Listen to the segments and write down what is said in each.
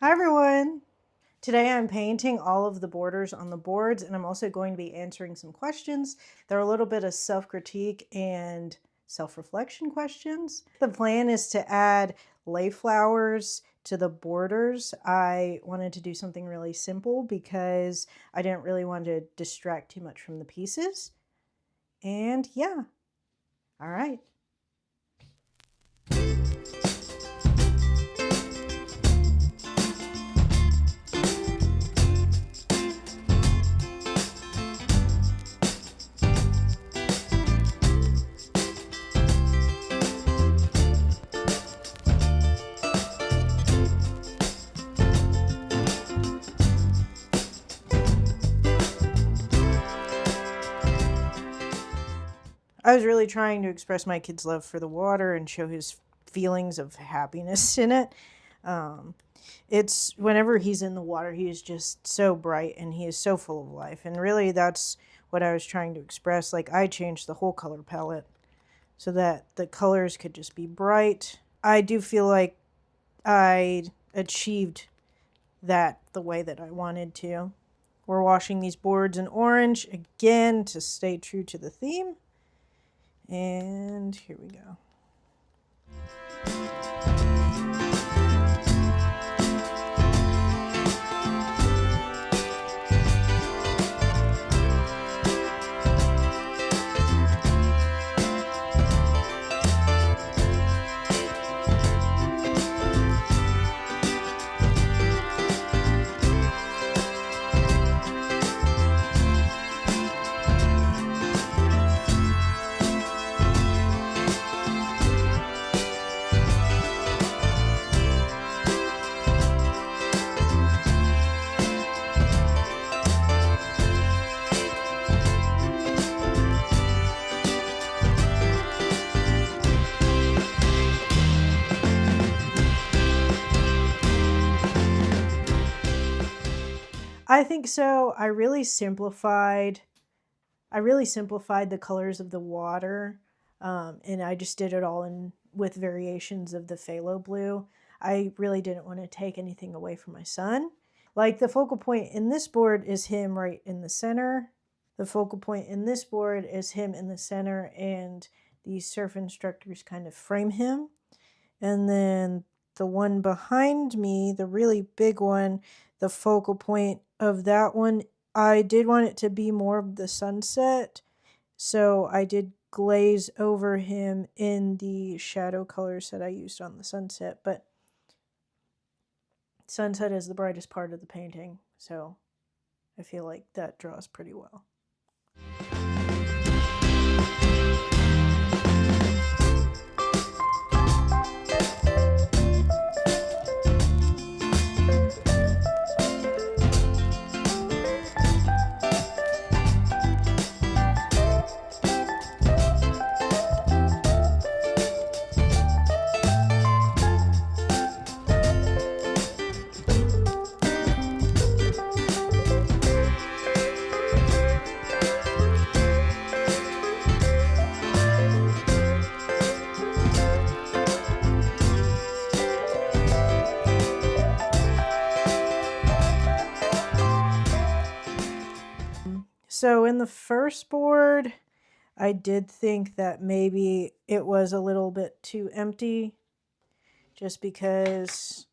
Hi everyone! Today I'm painting all of the borders on the boards, and I'm also going to be answering some questions. They're a little bit of self-critique and self-reflection questions. The plan is to add lay flowers to the borders. I wanted to do something really simple because I didn't really want to distract too much from the pieces. And yeah, all right. I was really trying to express my kid's love for the water and show his feelings of happiness in it. It's whenever he's in the water, he is just so bright and he is so full of life. And really, that's what I was trying to express. Like, I changed the whole color palette so that the colors could just be bright. I do feel like I achieved that the way that I wanted to. We're washing these boards in orange again to stay true to the theme. And here we go. I think so. I really simplified the colors of the water, and I just did it all in with variations of the phthalo blue. I really didn't want to take anything away from my son. Like, the focal point in this board is him right in the center. The focal point in this board is him in the center, and these surf instructors kind of frame him. And then the one behind me, the really big one, the focal point of that one, I did want it to be more of the sunset. So I did glaze over him in the shadow colors that I used on the sunset. But sunset is the brightest part of the painting, so I feel like that draws pretty well. So in the first board, I did think that maybe it was a little bit too empty, just because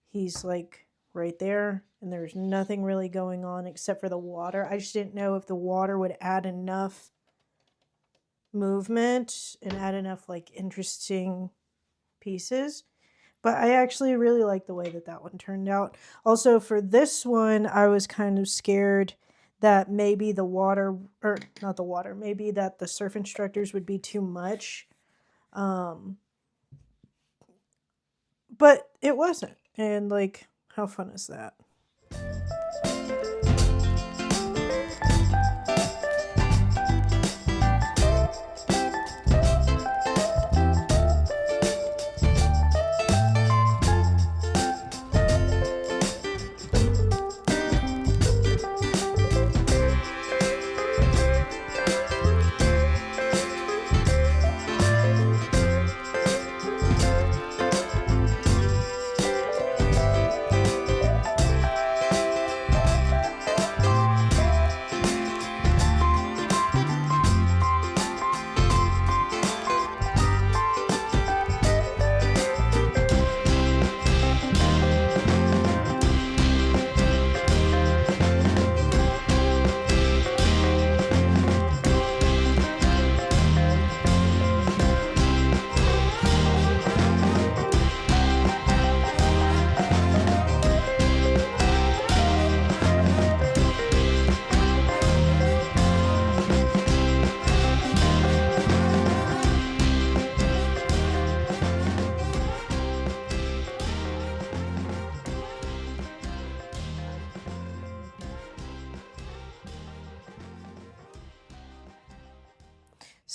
he's like right there and there's nothing really going on except for the water. I just didn't know if the water would add enough movement and add enough like interesting pieces. But I actually really like the way that that one turned out. Also, for this one, I was kind of scared that maybe the water, or not the water, maybe that the surf instructors would be too much. But it wasn't. And like, how fun is that?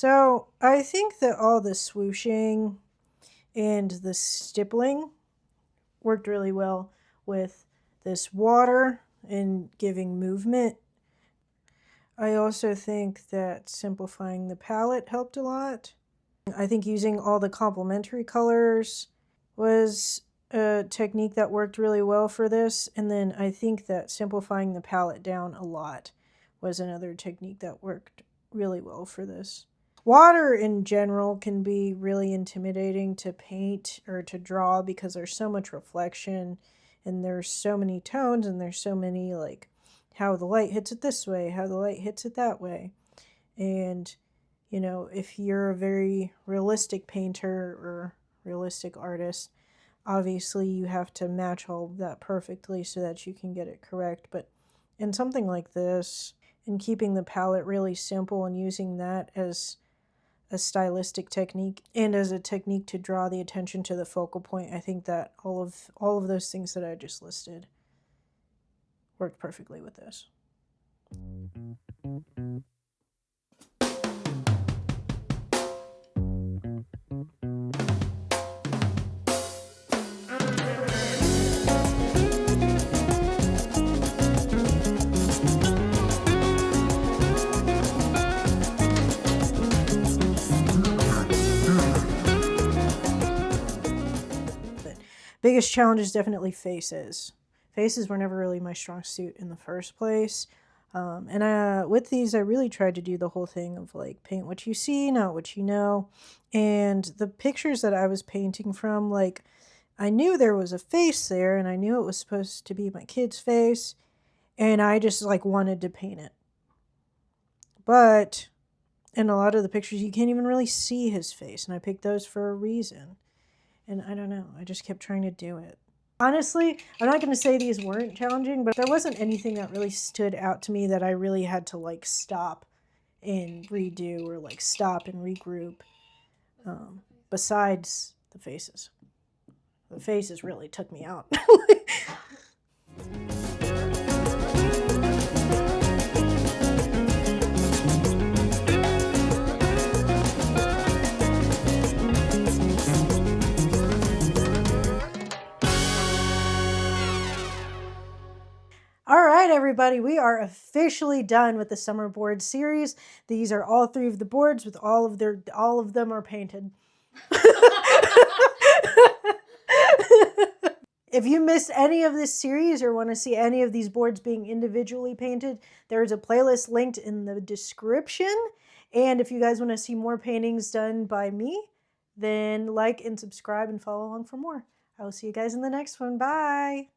So I think that all the swooshing and the stippling worked really well with this water and giving movement. I also think that simplifying the palette helped a lot. I think using all the complementary colors was a technique that worked really well for this. And then I think that simplifying the palette down a lot was another technique that worked really well for this. Water in general can be really intimidating to paint or to draw because there's so much reflection and there's so many tones and there's so many like how the light hits it this way, how the light hits it that way. And you know, if you're a very realistic painter or realistic artist, obviously you have to match all of that perfectly so that you can get it correct. But in something like this, and keeping the palette really simple and using that as a stylistic technique and as a technique to draw the attention to the focal point, I think that all of those things that I just listed worked perfectly with this. Biggest challenge is definitely faces. Faces were never really my strong suit in the first place. With these, I really tried to do the whole thing of like paint what you see, not what you know. And the pictures that I was painting from, like, I knew there was a face there and I knew it was supposed to be my kid's face. And I just like wanted to paint it. But in a lot of the pictures, you can't even really see his face. And I picked those for a reason. And I don't know, I just kept trying to do it. Honestly, I'm not going to say these weren't challenging, but there wasn't anything that really stood out to me that I really had to like stop and redo or like stop and regroup. Besides the faces. The faces really took me out. All right, everybody, we are officially done with the summer board series. These are all 3 of the boards with all of them are painted. If you missed any of this series or want to see any of these boards being individually painted, there's a playlist linked in the description. And if you guys want to see more paintings done by me, then like and subscribe and follow along for more. I will see you guys in the next one. Bye.